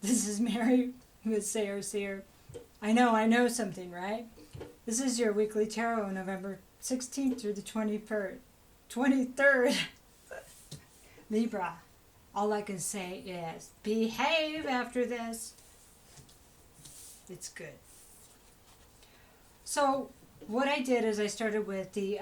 This is Mary with Sayre, Seer. I know something, right? This is your weekly tarot, November 16th through the 23rd. Libra. All I can say is behave after this. It's good. So what I did is I started with the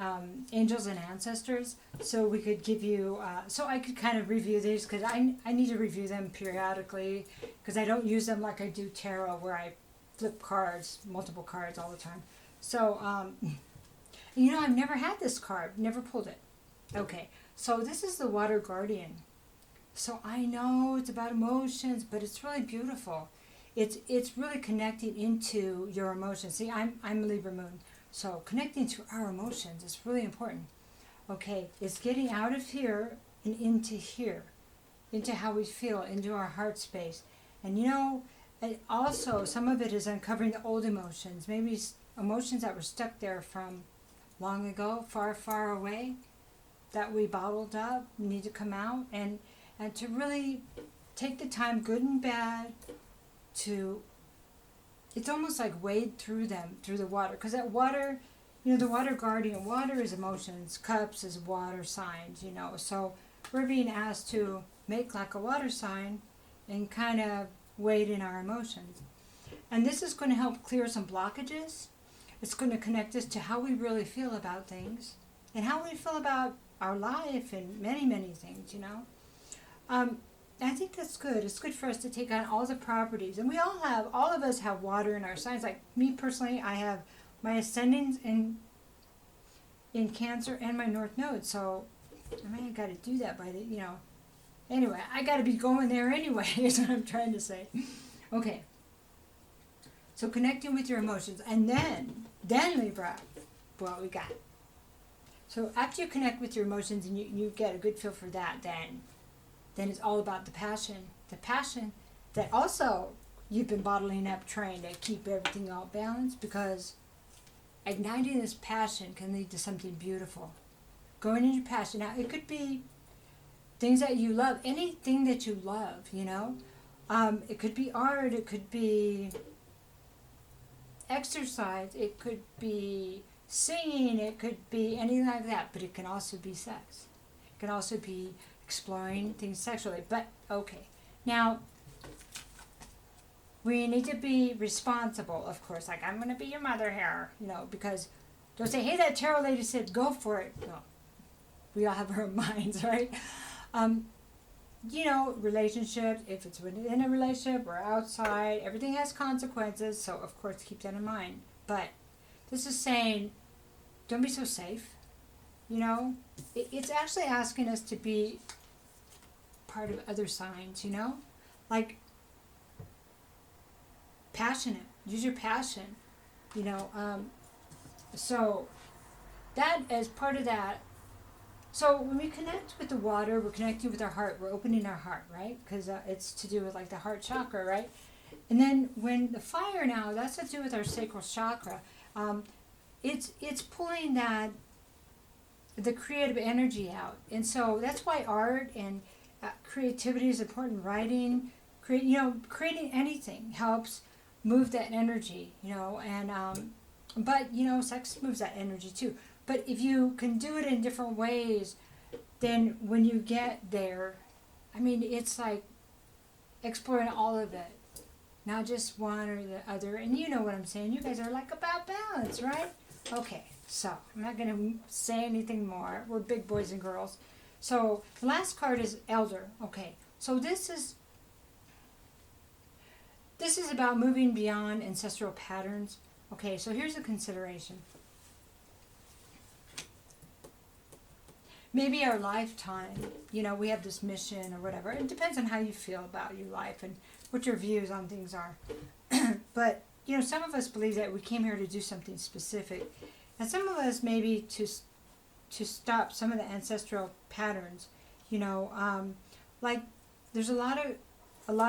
angels and ancestors, so we could give you, so I could kind of review these, because I need to review them periodically, because I don't use them like I do tarot, where I flip cards, multiple cards all the time. So, I've never had this card, never pulled it. Okay, so this is the Water Guardian. So I know it's about emotions, but it's really beautiful. It's really connecting into your emotions. See, I'm a Libra moon. So connecting to our emotions is really important. Okay, it's getting out of here and into here, into how we feel, into our heart space. And also some of it is uncovering the old emotions, maybe emotions that were stuck there from long ago, far, far away, that we bottled up, need to come out, and to really take the time, good and bad, to, it's almost like wade through them, through the water. Because that water, the Water Guardian, water is emotions, cups is water signs, So we're being asked to make like a water sign and kind of wade in our emotions. And this is going to help clear some blockages. It's going to connect us to how we really feel about things and how we feel about our life and many, many things, I think that's good. It's good for us to take on all the properties. And all of us have water in our signs. Like me personally, I have my ascendants in Cancer and my North Node. So, I got to do that by anyway, I got to be going there anyway, is what I'm trying to say. Okay. So connecting with your emotions. And then Libra, what we got. So after you connect with your emotions and you get a good feel for that, then it's all about the passion that also you've been bottling up, trying to keep everything all balanced, because igniting this passion can lead to something beautiful. Going into passion. Now, it could be things that you love, anything that you love, It could be art, it could be exercise, it could be singing, it could be anything like that, but it can also be sex. It can also be exploring things sexually. But okay, now we need to be responsible, of course. Like, I'm going to be your mother here, because don't say, hey, that tarot lady said go for it. No, we all have our minds, right? Relationships, if it's within a relationship or outside, everything has consequences, so of course keep that in mind. But this is saying, don't be so safe. It's actually asking us to be part of other signs, like passionate. Use your passion, so that as part of that. So when we connect with the water, we're connecting with our heart. We're opening our heart, right? Because it's to do with like the heart chakra, right? And then when the fire now, that's to do with our sacral chakra. It's pulling the creative energy out. And so that's why art and creativity is important. Writing, creating anything helps move that energy, and but sex moves that energy too. But if you can do it in different ways, then when you get there, it's like exploring all of it, not just one or the other. And you know what I'm saying. You guys are like about balance, right? Okay, so I'm not going to say anything more. We're big boys and girls. So the last card is Elder. Okay, so this is about moving beyond ancestral patterns. Okay, so here's a consideration. Maybe our lifetime, we have this mission or whatever. It depends on how you feel about your life and what your views on things are. But, some of us believe that we came here to do something specific. And some of us maybe to stop some of the ancestral patterns. Like there's a lot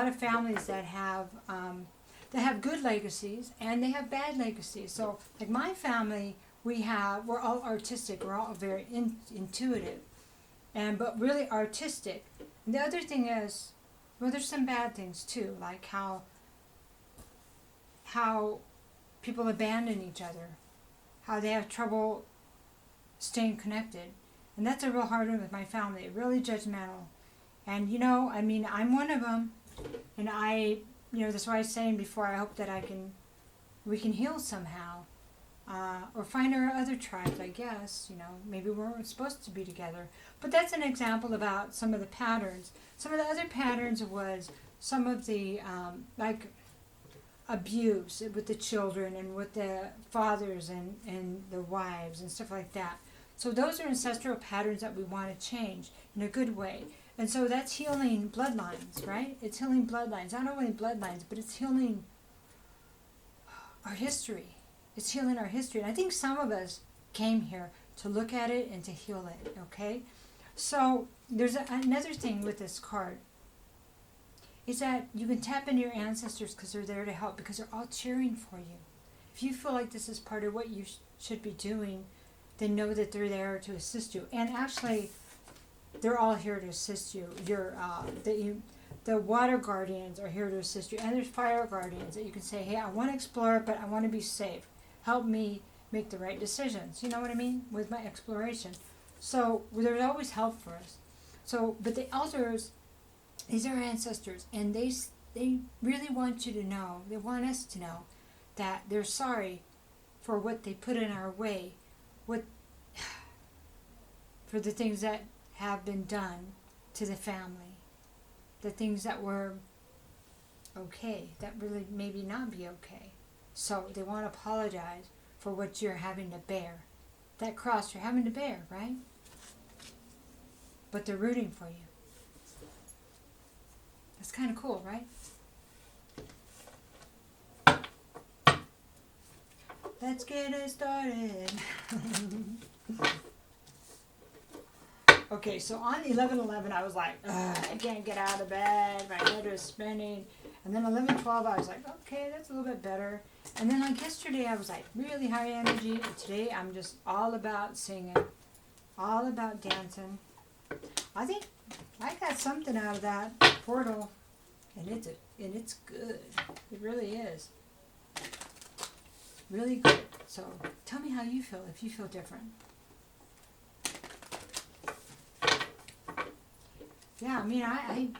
of families that have good legacies and they have bad legacies. So like my family, we're all artistic. We're all very intuitive, but really artistic. And the other thing is, Well, there's some bad things too, like how people abandon each other, how they have trouble staying connected. And that's a real hard one with my family, really judgmental. And I mean, I'm one of them. And that's why I was saying before, I hope that we can heal somehow. Or find our other tribes, I guess. Maybe we weren't supposed to be together. But that's an example about some of the patterns. Some of the other patterns was some of the, like, abuse with the children and with the fathers and the wives and stuff like that. So those are ancestral patterns that we want to change in a good way. And so that's healing bloodlines, right? It's healing bloodlines. Not only bloodlines, but it's healing our history. It's healing our history. And I think some of us came here to look at it and to heal it, okay? So there's another thing with this card. Is that you can tap into your ancestors because they're there to help, because they're all cheering for you. If you feel like this is part of what you should be doing, then know that they're there to assist you. And actually, they're all here to assist you. The water guardians are here to assist you. And there's fire guardians that you can say, hey, I want to explore, but I want to be safe. Help me make the right decisions. You know what I mean? With my exploration. So there's always help for us. So, but the elders, these are our ancestors, and they really want you to know, they want us to know, that they're sorry for what they put in our way, for the things that have been done to the family, the things that were okay, that really maybe not be okay. So they want to apologize for what you're having to bear. That cross you're having to bear, right? But they're rooting for you. That's kind of cool, right? Let's get it started. Okay, so on 11/11, I was like, I can't get out of bed. My head was spinning. And then 11/12, I was like, okay, that's a little bit better. And then like yesterday, I was like really high energy. And today, I'm just all about singing, all about dancing. I think I got something out of that portal, and it's good. It really is. Really good. So tell me how you feel, if you feel different. Yeah, I mean, I'm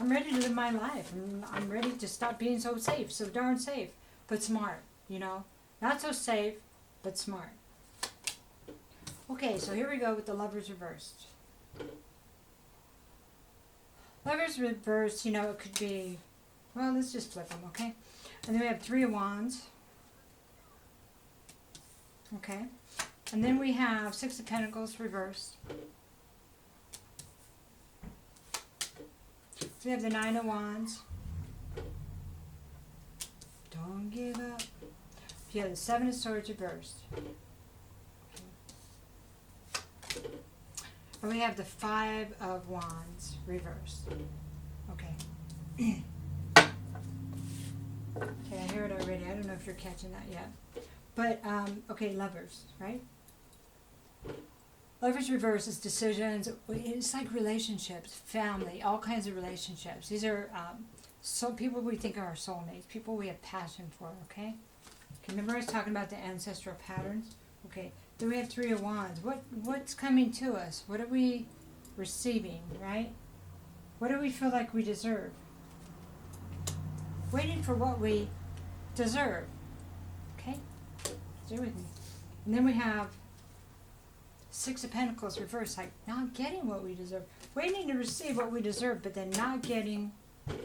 ready to live my life. I'm ready to stop being so safe, so darn safe, but smart, Not so safe, but smart. Okay, so here we go with the Lovers reversed. Lovers reversed, it could be, well, let's just flip them, okay? And then we have 3 of Wands. Okay. And then we have 6 of Pentacles reversed. So we have the 9 of Wands. Don't give up. You have the 7 of Swords reversed. And we have the 5 of Wands reversed. Okay. Okay, I hear it already. I don't know if you're catching that yet. But, okay, Lovers, right? Lovers reverse is decisions. It's like relationships, family, all kinds of relationships. These are people we think are our soulmates, people we have passion for, okay? Remember I was talking about the ancestral patterns? Okay, then we have 3 of Wands. What's coming to us? What are we receiving, right? What do we feel like we deserve? Waiting for what we deserve. Okay? Stay with me. And then we have 6 of Pentacles reversed, like not getting what we deserve. Waiting to receive what we deserve, but then not getting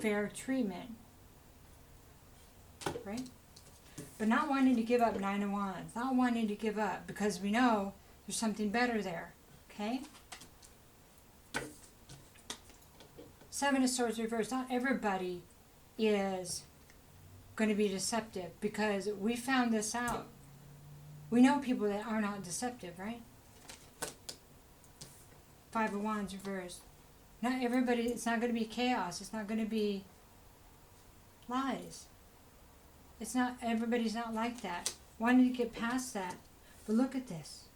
fair treatment. Right? But not wanting to give up 9 of Wands. Not wanting to give up because we know there's something better there. Okay? 7 of Swords reversed. Not everybody is going to be deceptive because we found this out. We know people that are not deceptive, right? 5 of Wands reversed. Not everybody, it's not going to be chaos. It's not going to be lies. It's not, everybody's not like that. Wanting to get past that. But look at this.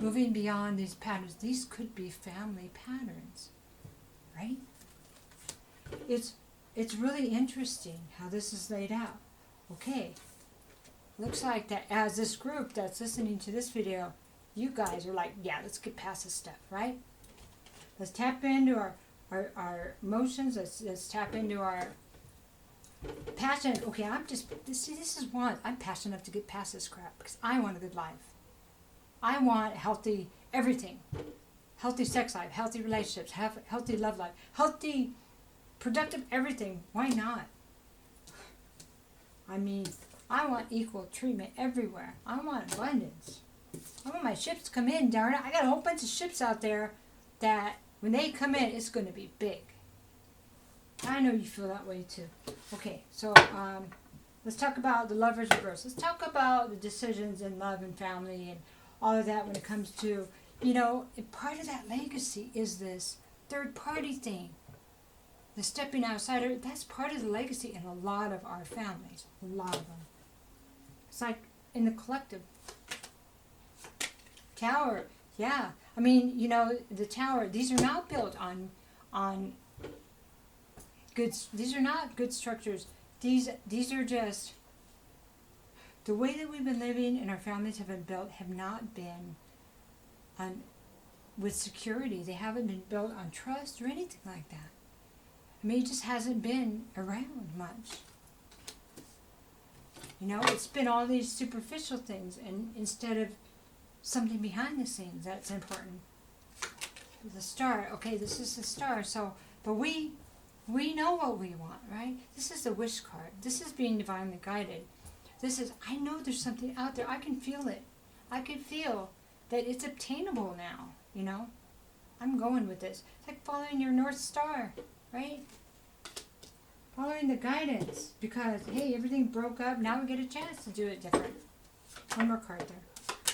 moving beyond these patterns. These could be family patterns, right? It's really interesting how this is laid out. Okay, looks like that as this group that's listening to this video, you guys are like, yeah, let's get past this stuff, right? Let's tap into our emotions. Let's tap into our passion. Okay, this is one. I'm passionate enough to get past this crap because I want a good life. I want healthy everything. Healthy sex life, healthy relationships, healthy love life, healthy, productive everything. Why not? I mean, I want equal treatment everywhere. I want abundance. I want my ships to come in, darn it. I got a whole bunch of ships out there that when they come in, it's going to be big. I know you feel that way too. Okay, so let's talk about the Lover's reverse. Let's talk about the decisions in love and family and all of that when it comes to, part of that legacy is this third party thing. The stepping outsider, that's part of the legacy in a lot of our families. A lot of them. It's like in the collective. Tower, yeah. I mean, the tower, these are not built on good, these are not good structures. These are just, the way that we've been living and our families have been built have not been with security. They haven't been built on trust or anything like that. I mean, it just hasn't been around much. It's been all these superficial things, and instead of something behind the scenes that's important. The star, okay, this is the star. So, but we know what we want, right? This is the wish card. This is being divinely guided. This is, I know there's something out there. I can feel it. I can feel that it's obtainable now, I'm going with this. It's like following your North Star, right? Following the guidance. Because, hey, everything broke up. Now we get a chance to do it different. One more card there.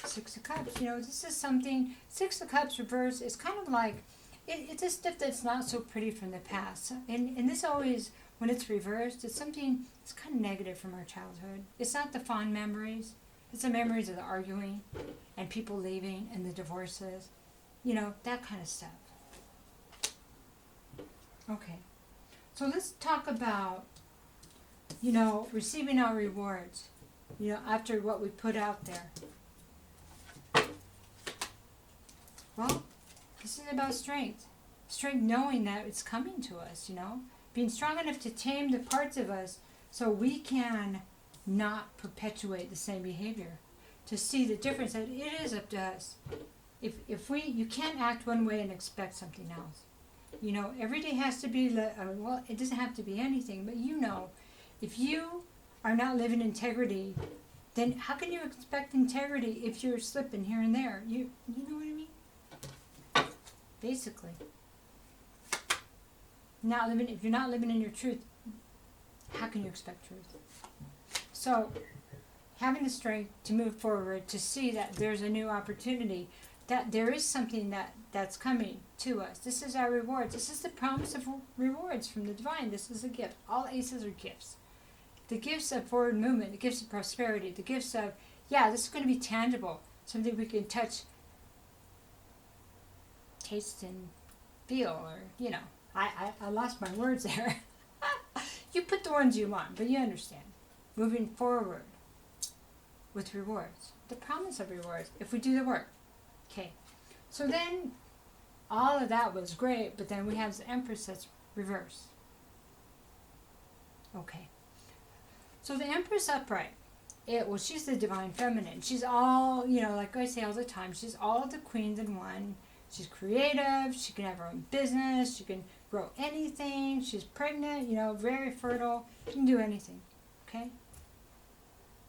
Six of Cups. This is something, Six of Cups reverse is kind of like, it's a stuff that's not so pretty from the past. And this always, when it's reversed, it's something, it's kind of negative from our childhood. It's not the fond memories. It's the memories of the arguing and people leaving and the divorces. That kind of stuff. Okay. So let's talk about, receiving our rewards, after what we put out there. Well, this is about strength. Strength knowing that it's coming to us, Being strong enough to tame the parts of us so we can not perpetuate the same behavior. To see the difference, that it is up to us. You can't act one way and expect something else. Every day has to be, it doesn't have to be anything, but if you are not living integrity, then how can you expect integrity if you're slipping here and there? You know what I mean? Basically. If you're not living in your truth, how can you expect truth? So, having the strength to move forward, to see that there's a new opportunity, that there is something that's coming to us. This is our rewards. This is the promise of rewards from the divine. This is a gift. All aces are gifts. The gifts of forward movement, the gifts of prosperity, the gifts of, this is going to be tangible. Something we can touch, taste, and feel, or, I lost my words there. You put the ones you want, but you understand. Moving forward with rewards. The promise of rewards, if we do the work. Okay, so then all of that was great, but then we have the Empress that's reverse. Okay, so the Empress upright, she's the divine feminine. She's all, like I say all the time, she's all the queens in one. She's creative, she can have her own business, she can grow anything, she's pregnant, very fertile, she can do anything, okay?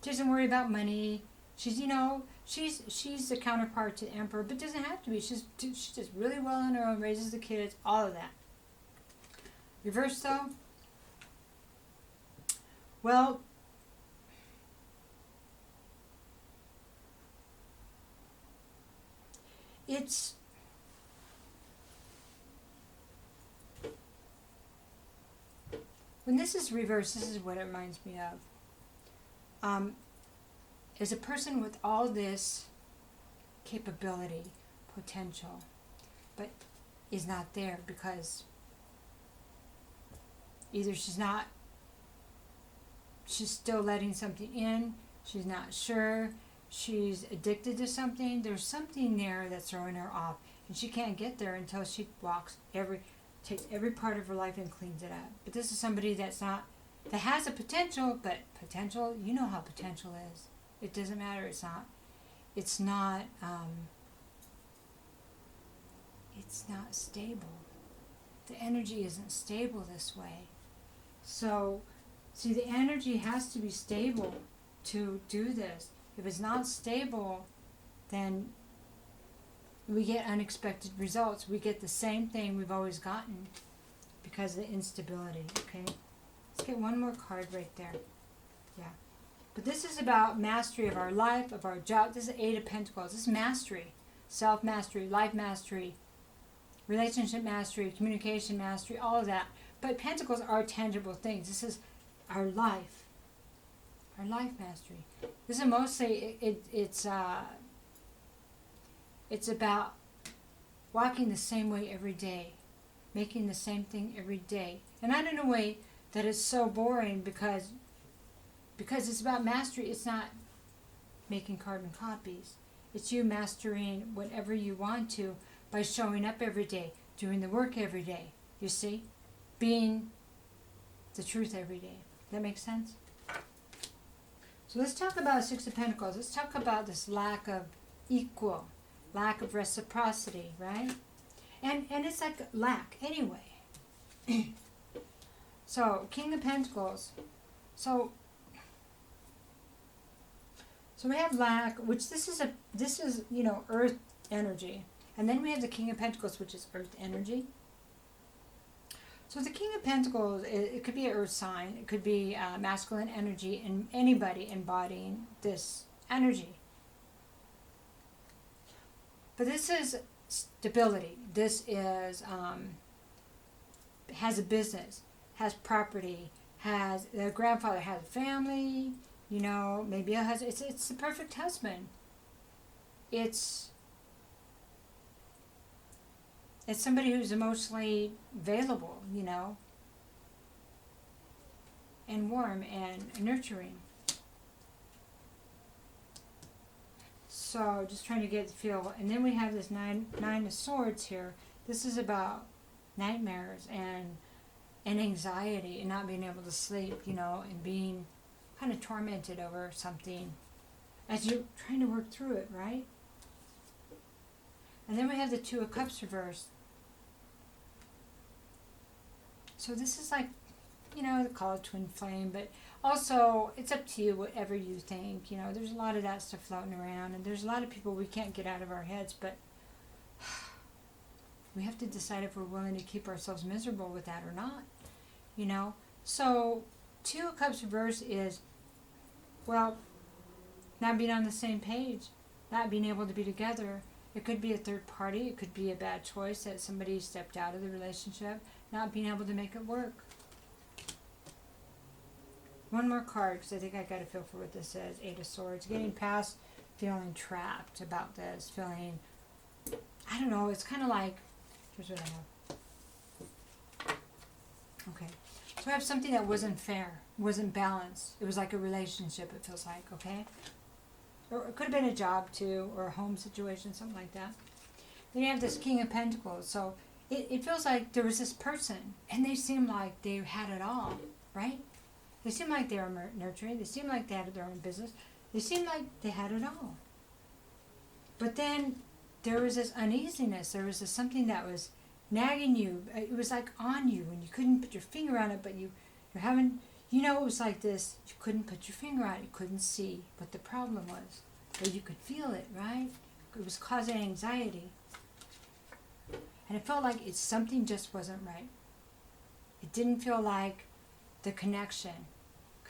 She doesn't worry about money. She's, she's the counterpart to the Emperor, but doesn't have to be. She's just really well on her own, raises the kids, all of that. Reverse though, well, it's, when this is reversed, this is what it reminds me of. Is a person with all this capability, potential, but is not there because either she's still letting something in, she's not sure, she's addicted to something, there's something there that's throwing her off, and she can't get there until she takes every part of her life and cleans it up. But this is somebody that has a potential, but potential, you know how potential is. It doesn't matter, it's not stable. The energy isn't stable this way. So, see, the energy has to be stable to do this. If it's not stable, then we get unexpected results. We get the same thing we've always gotten because of the instability, okay? Let's get one more card right there. Yeah. But this is about mastery of our life, of our job. This is Eight of Pentacles. This is mastery. Self-mastery, life mastery, relationship mastery, communication mastery, all of that. But Pentacles are tangible things. This is our life mastery. This is mostly, it's about walking the same way every day, making the same thing every day. And not in a way that is so boring because it's about mastery. It's not making carbon copies. It's you mastering whatever you want to by showing up every day, doing the work every day, you see? Being the truth every day. That makes sense? So let's talk about Six of Pentacles. Let's talk about this lack of lack of reciprocity, right? And it's like lack anyway. So King of Pentacles. So we have lack, which this is earth energy. And then we have the King of Pentacles, which is earth energy. So the King of Pentacles, it could be an earth sign. It could be masculine energy and anybody embodying this energy. But this is stability. This is has a business, has property, the grandfather has a family, maybe a husband. It's the perfect husband. It's somebody who's emotionally available, and warm and nurturing. So just trying to get the feel. And then we have this nine of Swords here. This is about nightmares and anxiety and not being able to sleep, and being kind of tormented over something as you're trying to work through it, right? And then we have the Two of Cups reversed. So this is like, they call it twin flame, but also it's up to you, whatever you think. There's a lot of that stuff floating around, and there's a lot of people we can't get out of our heads, but we have to decide if we're willing to keep ourselves miserable with that or not, So Two of Cups reverse is, not being on the same page, not being able to be together. It could be a third party. It could be a bad choice that somebody stepped out of the relationship, not being able to make it work. One more card, because I think I got a feel for what this is. Eight of Swords. Getting past feeling trapped about this. Feeling, I don't know, it's kind of like, here's what I have. Okay. So I have something that wasn't fair, wasn't balanced. It was like a relationship, it feels like, okay? Or it could have been a job too, or a home situation, something like that. Then you have this King of Pentacles. So it feels like there was this person, and they seemed like they had it all, right? They seemed like they were nurturing. They seemed like they had their own business. They seemed like they had it all. But then there was this uneasiness. There was this something that was nagging you. It was like on you, and you couldn't put your finger on it, but you're having, it was like this. You couldn't put your finger on it. You couldn't see what the problem was. But you could feel it, right? It was causing anxiety. And it felt like something just wasn't right. It didn't feel like the connection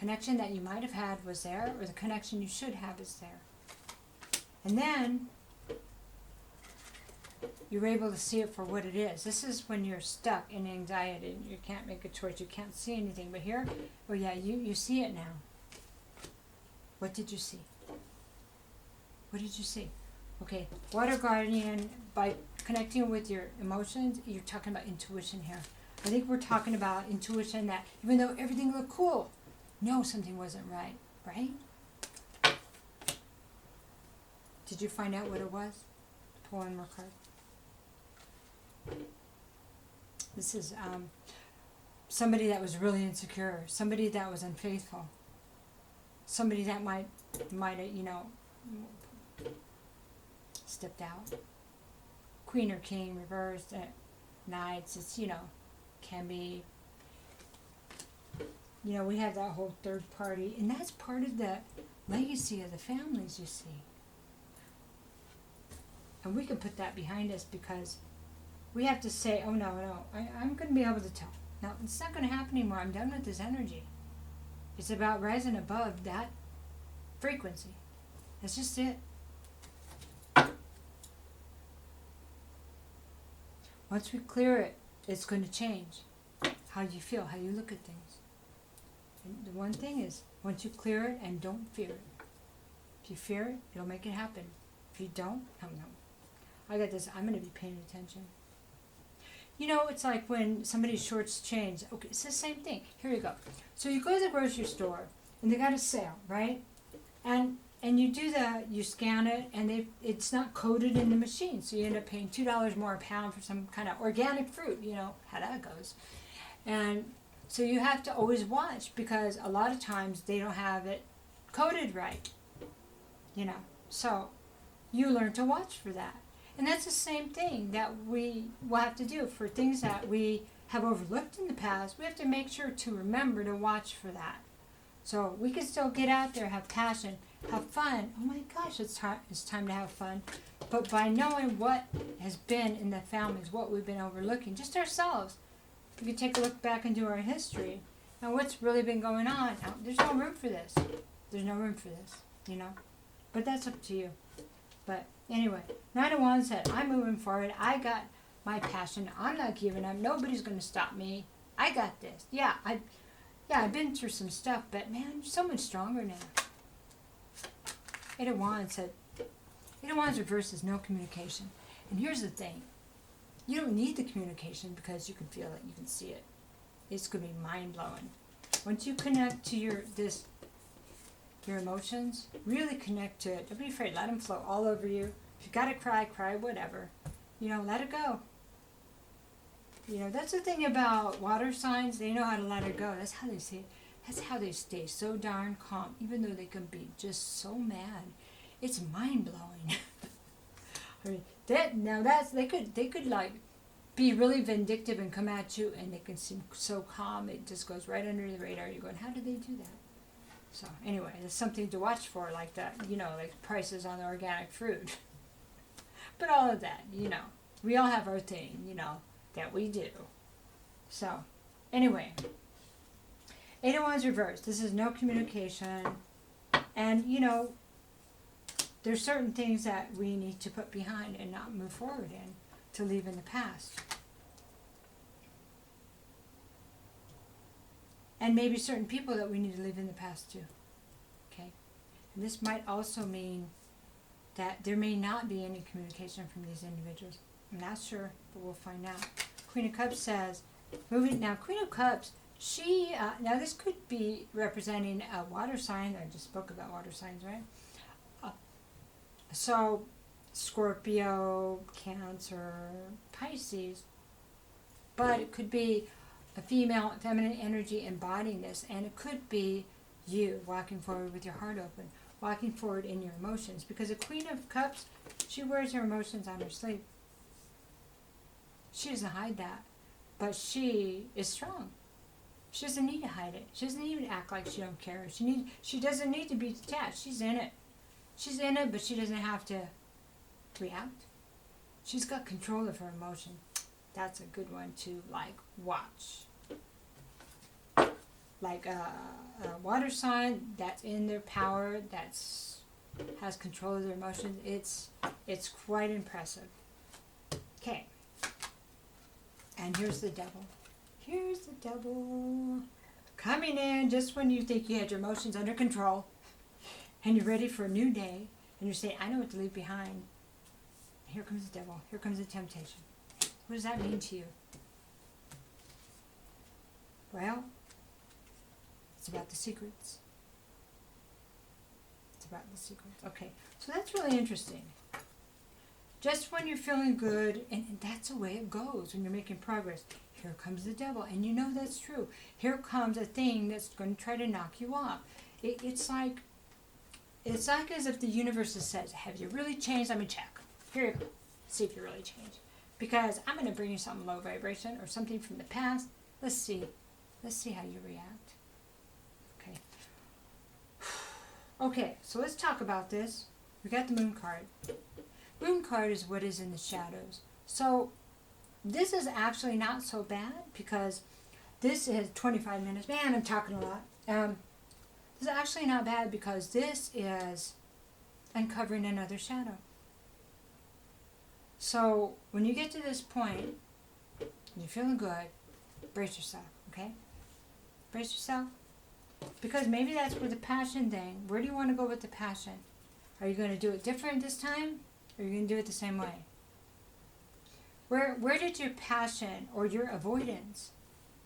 that you might have had was there, or the connection you should have is there. And then you're able to see it for what it is. This is when you're stuck in anxiety and you can't make a choice, you can't see anything. But here, you see it now. What did you see? What did you see? Okay, water guardian, by connecting with your emotions, you're talking about intuition here. I think we're talking about intuition that even though everything looked cool, no, something wasn't right, right? Did you find out what it was? Pull one more card. This is somebody that was really insecure, somebody that was unfaithful, somebody that might have, stepped out. Queen or king reversed, knights, it's, can be, we have that whole third party, and that's part of the legacy of the families, you see. And we can put that behind us because we have to say, oh no, I'm going to be able to tell. No, it's not going to happen anymore. I'm done with this energy. It's about rising above that frequency. That's just it. Once we clear it, it's going to change how you feel, how you look at things. And the one thing is, once you clear it, and don't fear it. If you fear it, it'll make it happen. If you don't, no. I got this. I'm going to be paying attention. It's like when somebody shorts change. Okay, it's the same thing. Here you go. So you go to the grocery store, and they got a sale, right? And you scan it, and it's not coded in the machine, so you end up paying $2 more a pound for some kind of organic fruit. You know how that goes. And so you have to always watch, because a lot of times they don't have it coded right. So you learn to watch for that. And that's the same thing that we will have to do for things that we have overlooked in the past. We have to make sure to remember to watch for that. So we can still get out there, have passion, have fun. Oh my gosh, it's time to have fun. But by knowing what has been in the families, what we've been overlooking, just ourselves, we can take a look back into our history and what's really been going on. Now, there's no room for this. There's no room for this, But that's up to you. But anyway, Nine of Wands said, I'm moving forward. I got my passion. I'm not giving up. Nobody's going to stop me. I got this. Yeah, I've been through some stuff, but man, I'm so much stronger now. Eight of Wands said, Eight of Wands reverse is no communication. And here's the thing. You don't need the communication because you can feel it. You can see it. It's going to be mind-blowing. Once you connect to your emotions, really connect to it. Don't be afraid. Let them flow all over you. If you got to cry, whatever. Let it go. That's the thing about water signs. They know how to let it go. That's how they say it. That's how they stay so darn calm, even though they can be just so mad. It's mind-blowing. I mean, they could like be really vindictive and come at you, and they can seem so calm. It just goes right under the radar. You're going, how do they do that? So anyway, there's something to watch for, like that, like prices on the organic fruit. But all of that, we all have our thing, that we do. So anyway, Eight of Wands reversed. This is no communication. And, there's certain things that we need to put behind and not move forward in, to leave in the past. And maybe certain people that we need to leave in the past too. Okay? And this might also mean that there may not be any communication from these individuals. I'm not sure, but we'll find out. Queen of Cups says, Queen of Cups, she, now this could be representing a water sign. I just spoke about water signs, right? So, Scorpio, Cancer, Pisces, but it could be a female, feminine energy embodying this, and it could be you walking forward with your heart open, walking forward in your emotions, because a Queen of Cups, she wears her emotions on her sleeve. She doesn't hide that, but she is strong. She doesn't need to hide it. She doesn't even act like she don't care. She doesn't need to be detached. She's in it. She's in it, but she doesn't have to react. She's got control of her emotion. That's a good one to watch. Like a water sign that's in their power, has control of their emotions. It's quite impressive. Okay. And here's the devil. Here's the devil coming in just when you think you had your emotions under control and you're ready for a new day, and you're saying, I know what to leave behind. Here comes the devil. Here comes the temptation. What does that mean to you? Well, it's about the secrets. It's about the secrets. Okay, so that's really interesting. Just when you're feeling good, and that's the way it goes when you're making progress. Here comes the devil, and you know that's true. Here comes a thing that's going to try to knock you off. It's like as if the universe says, "Have you really changed? Let me check. Here you go. See if you really changed. Because I'm going to bring you something low vibration or something from the past. Let's see. Let's see how you react." Okay. Okay, so let's talk about this. We got the moon card. Moon card is what is in the shadows. So this is actually not so bad because this is 25 minutes. Man, I'm talking a lot. This is actually not bad because this is uncovering another shadow. So when you get to this point, and you're feeling good, brace yourself, okay? Brace yourself. Because maybe that's where the passion thing, where do you want to go with the passion? Are you going to do it different this time? Or are you going to do it the same way? Where did your passion or your avoidance,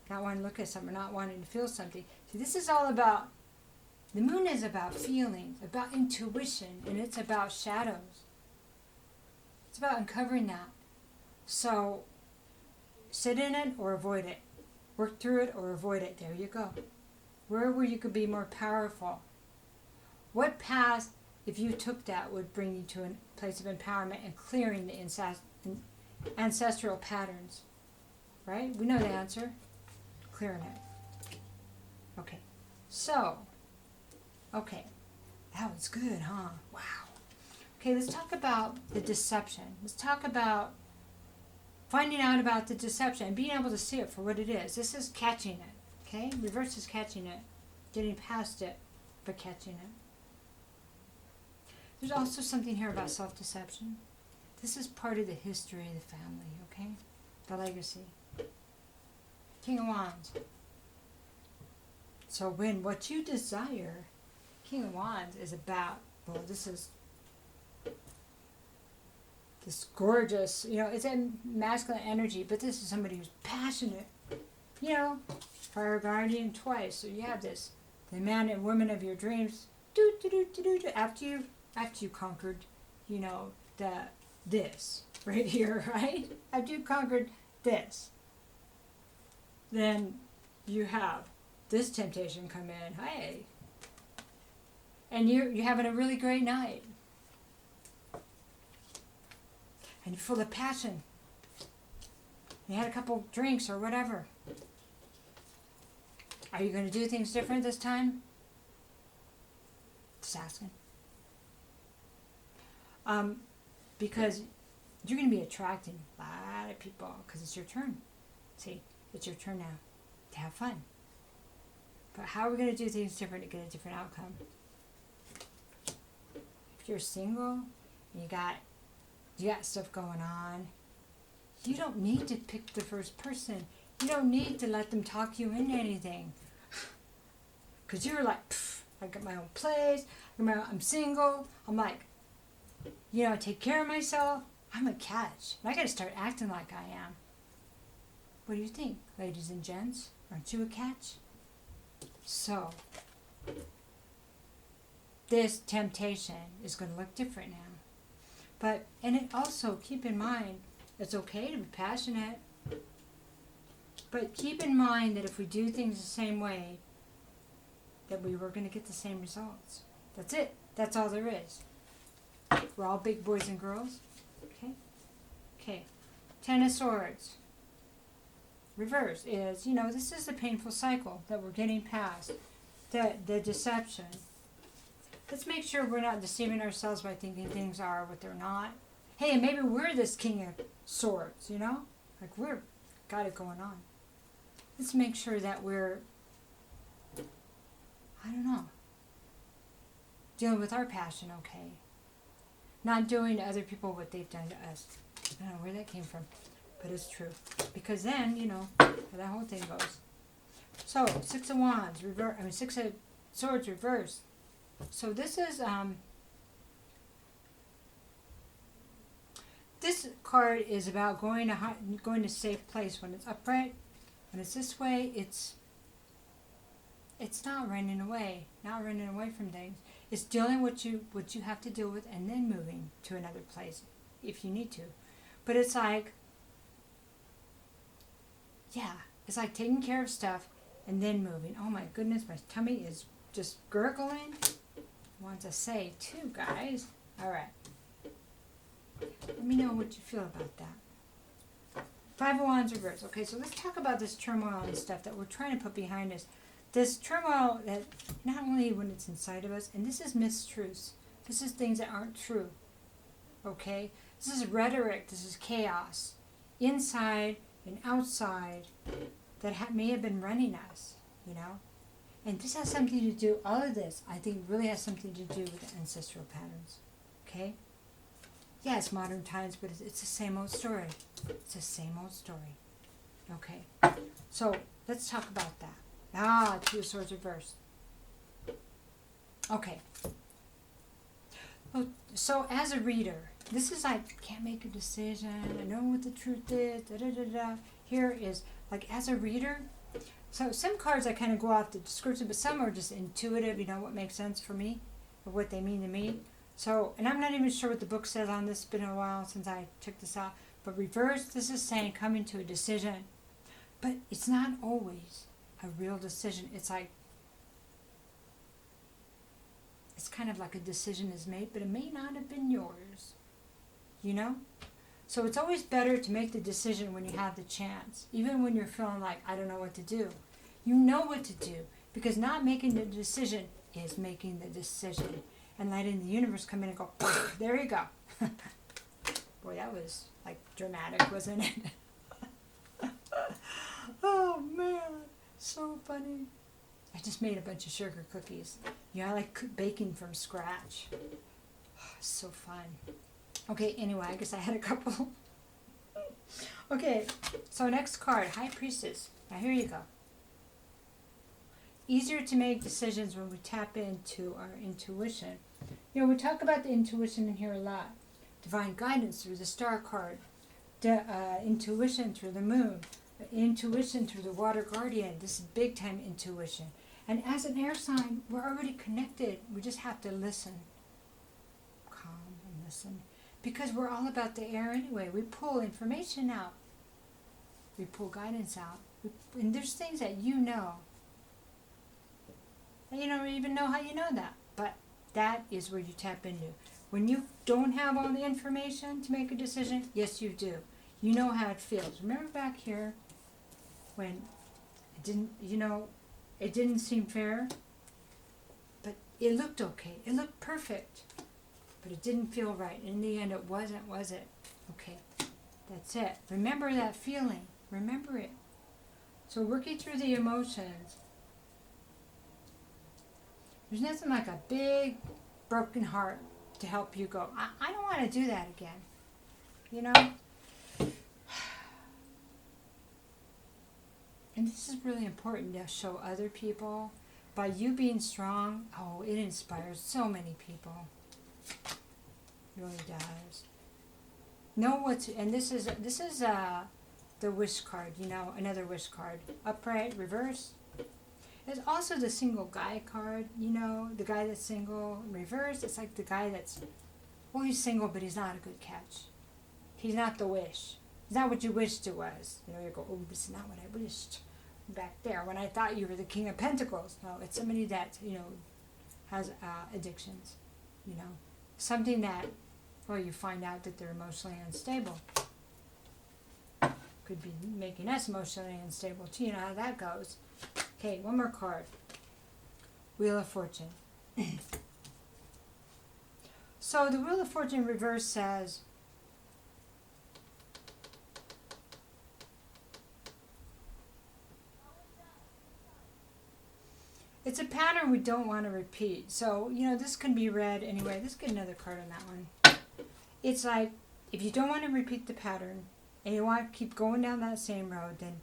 not wanting to look at something, not wanting to feel something? See, this is all about, the moon is about feelings, about intuition, and it's about shadows. It's about uncovering that. So, sit in it or avoid it. Work through it or avoid it. There you go. Where you could be more powerful. What path, if you took that, would bring you to a place of empowerment and clearing the ancestral patterns? Right? We know the answer. Clearing it. Okay. So, okay. That was good, huh? Wow. Okay, let's talk about the deception. Let's talk about finding out about the deception and being able to see it for what it is. This is catching it, okay? Reverse is catching it, getting past it, but catching it. There's also something here about self-deception. This is part of the history of the family, okay? The legacy. King of Wands. So when what you desire, King of Wands is about, well, this is this gorgeous, it's a masculine energy, but this is somebody who's passionate, fire guardian twice. So you have this, the man and woman of your dreams, after you conquered, this right here, right? After you conquered this, then you have this temptation come in, hey, and you're having a really great night. And you're full of passion. You had a couple drinks or whatever. Are you going to do things different this time? Just asking. Because you're going to be attracting a lot of people because it's your turn. See, it's your turn now to have fun. But how are we going to do things different to get a different outcome? If you're single and you got stuff going on, you don't need to pick the first person. You don't need to let them talk you into anything. Because you're like, I got my own place, I'm single, I'm like, I take care of myself, I'm a catch. I got to start acting like I am. What do you think, ladies and gents? Aren't you a catch? So, this temptation is going to look different now. And it also, keep in mind, it's okay to be passionate, but keep in mind that if we do things the same way, that we were going to get the same results. That's it. That's all there is. We're all big boys and girls. Okay? Okay. Ten of Swords. Reverse is, this is the painful cycle that we're getting past. The deception. Let's make sure we're not deceiving ourselves by thinking things are what they're not. Hey, and maybe we're this King of Swords, Like we're got it going on. Let's make sure that we're, dealing with our passion okay. Not doing to other people what they've done to us. I don't know where that came from, but it's true. Because then, that whole thing goes. So, Six of Wands, Six of Swords reversed. So this is this card is about going to a safe place. When it's upright, when it's this way, it's not running away from things. It's dealing with what you have to deal with, and then moving to another place if you need to. But it's like, yeah, it's like taking care of stuff and then moving. Oh my goodness, my tummy is just gurgling. Want to say too, guys. All right. Let me know what you feel about that. Five of Wands reverse. Okay, so let's talk about this turmoil and stuff that we're trying to put behind us. This turmoil that not only when it's inside of us, and this is mistruths. This is things that aren't true. Okay? This is rhetoric. This is chaos. Inside and outside that may have been running us, you know? And this has something to do, all of this, I think, really has something to do with the ancestral patterns. Okay? Yeah, it's modern times, but it's the same old story. It's the same old story. Okay? So, let's talk about that. Two of Swords reversed. Okay. Well, so, as a reader, this is like, can't make a decision, I know what the truth is, da-da-da-da. Here is, like, as a reader, so some cards I kind of go off the description, but some are just intuitive, you know, what makes sense for me, or what they mean to me. So, and I'm not even sure what the book says on this. It's been a while since I took this out. But reverse, this is saying coming to a decision. But it's not always a real decision. It's like, it's kind of like a decision is made, but it may not have been yours. You know? So it's always better to make the decision when you have the chance. Even when you're feeling like, I don't know what to do. You know what to do. Because not making the decision is making the decision. And letting the universe come in and go, there you go. Boy, that was like dramatic, wasn't it? Oh man, so funny. I just made a bunch of sugar cookies. Yeah, I like baking from scratch. So fun. Okay, anyway, I guess I had a couple. Okay, so next card, High Priestess. Now here you go. Easier to make decisions when we tap into our intuition. You know, we talk about the intuition in here a lot. Divine guidance through the star card. Intuition through the moon. Intuition through the water guardian. This is big time intuition. And as an air sign, we're already connected. We just have to listen. Calm and listen. Because we're all about the air anyway. We pull information out. We pull guidance out. And there's things that you know. And you don't even know how you know that. But that is where you tap into. When you don't have all the information to make a decision, yes you do. You know how it feels. Remember back here when it didn't, you know, it didn't seem fair, but it looked okay. It looked perfect, but it didn't feel right. In the end, it wasn't, was it? Okay, that's it. Remember that feeling. Remember it. So working through the emotions. There's nothing like a big broken heart to help you go, I don't want to do that again. You know? And this is really important to show other people. By you being strong, oh, it inspires so many people. It really does. Know what's, and this is the wish card, you know, another wish card. Upright, reverse. There's also the single guy card, you know, the guy that's single. Reverse, it's like the guy that's, well, he's single, but he's not a good catch. He's not the wish. It's not what you wished it was. You know, you go, oh, this is not what I wished back there when I thought you were the King of Pentacles. No, it's somebody that, you know, has addictions, you know. Something that, well, you find out that they're emotionally unstable. Could be making us emotionally unstable too, you know how that goes. Okay, one more card. Wheel of Fortune. So the Wheel of Fortune reverse says, it's a pattern we don't want to repeat. So, you know, this can be read anyway. Let's get another card on that one. It's like, if you don't want to repeat the pattern, and you want to keep going down that same road, then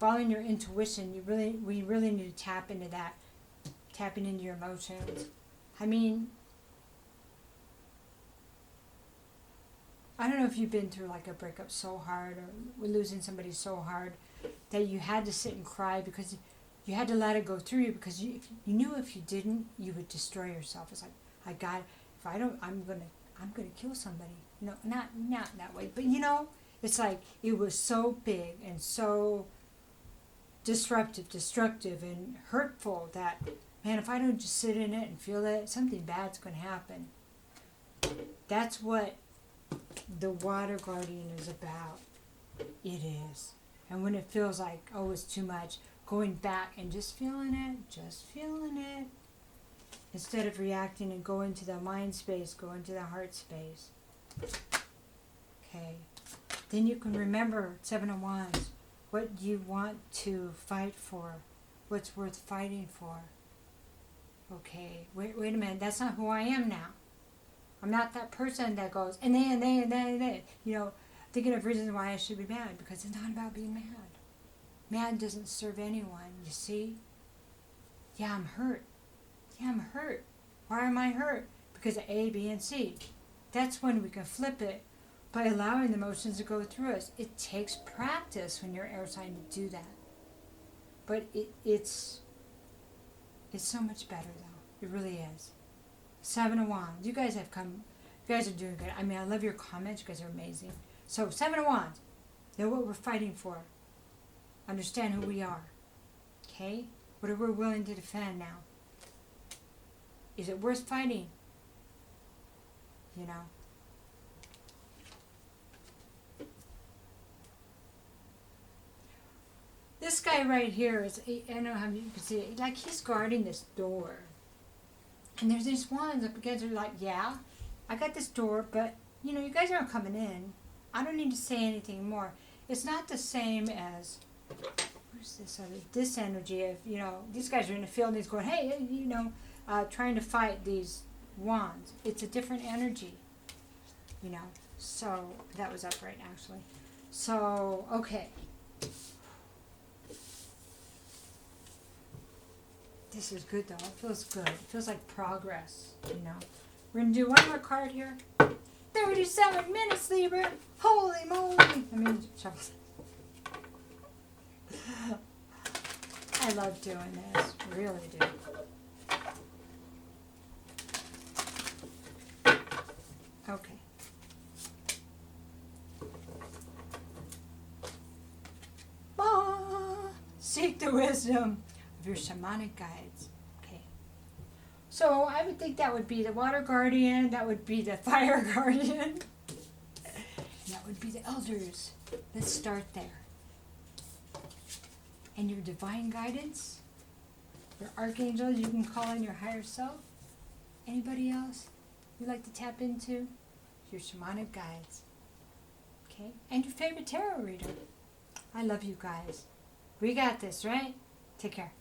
following your intuition, we really need to tap into that. Tapping into your emotions. I mean, I don't know if you've been through like a breakup so hard or losing somebody so hard that you had to sit and cry because you had to let it go through you because you knew if you didn't, you would destroy yourself. It's like, I got, if I don't, I'm gonna kill somebody. You know, not that way, but you know, it's like it was so big and so destructive and hurtful that, man, if I don't just sit in it and feel it, something bad's gonna happen. That's what the water guardian is about. It is. And when it feels like, oh, it's too much, going back and just feeling it, instead of reacting and go into the mind space, go into the heart space. Okay. Then you can remember 7 of Wands, what you want to fight for, what's worth fighting for. Okay, wait a minute, that's not who I am now. I'm not that person that goes, and they, you know, thinking of reasons why I should be mad, because it's not about being mad. Mad doesn't serve anyone, you see? Yeah, I'm hurt. Why am I hurt? Because of A, B, and C. That's when we can flip it by allowing the emotions to go through us. It takes practice when you're air sign to do that. But it's so much better though. It really is. 7 of Wands. You guys have come. You guys are doing good. I mean, I love your comments. You guys are amazing. So 7 of Wands. Know what we're fighting for. Understand who we are. Okay? What are we willing to defend now? Is it worth fighting? You know? This guy right here is, I don't know how you can see it, like he's guarding this door. And there's these wands up against it, like, yeah, I got this door, but, you know, you guys aren't coming in. I don't need to say anything more. It's not the same as, where's this other, this energy of, you know, these guys are in the field and he's going, hey, you know, trying to fight these wands. It's a different energy, you know. So, that was upright, actually. So, okay. This is good, though. It feels good. It feels like progress, you know. We're going to do one more card here. 37 minutes, Libra. Holy moly. I mean, I love doing this. Really do. Okay. Seek the wisdom of your shamanic guides. Okay. So I would think that would be the water guardian, that would be the fire guardian, and that would be the elders. Let's start there. And your divine guidance, your archangels, you can call in your higher self. Anybody else you'd like to tap into? Your shamanic guides. Okay? And your favorite tarot reader. I love you guys. We got this, right? Take care.